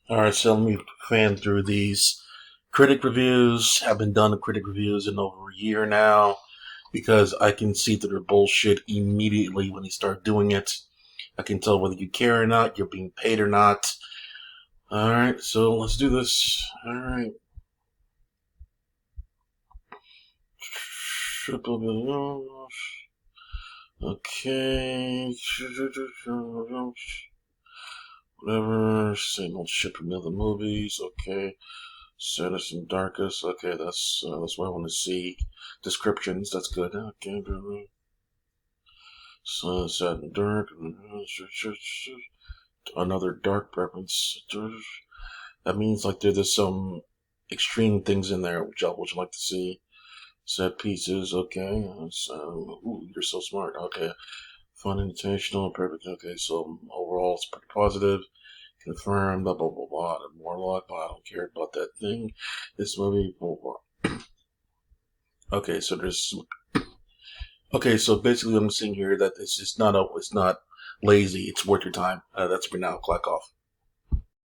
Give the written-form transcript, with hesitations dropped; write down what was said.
Alright, so let me fan through these critic reviews. I've been done critic reviews in over a year now because I can see that they're bullshit immediately when they start doing it. I can tell whether you care or not, you're being paid or not. Alright, so let's do this. Alright. Okay. Whatever. Same old shit from the other movies. Okay. Saddest and darkest. Okay, that's what I want to see. Descriptions. That's good. Okay. So sad and dark. Another dark reference. That means like there's some extreme things in there which I would like to see. Set pieces. Okay. So, ooh, you're so smart. Okay. Fun, intentional, perfect. Okay. So overall, it's pretty positive. Confirmed. Blah blah blah blah. And Warlock. I don't care about that thing. This movie. Blah, blah. Okay. So there's. Okay. So basically, I'm seeing here that it's not lazy. It's worth your time. That's for now. Clack off.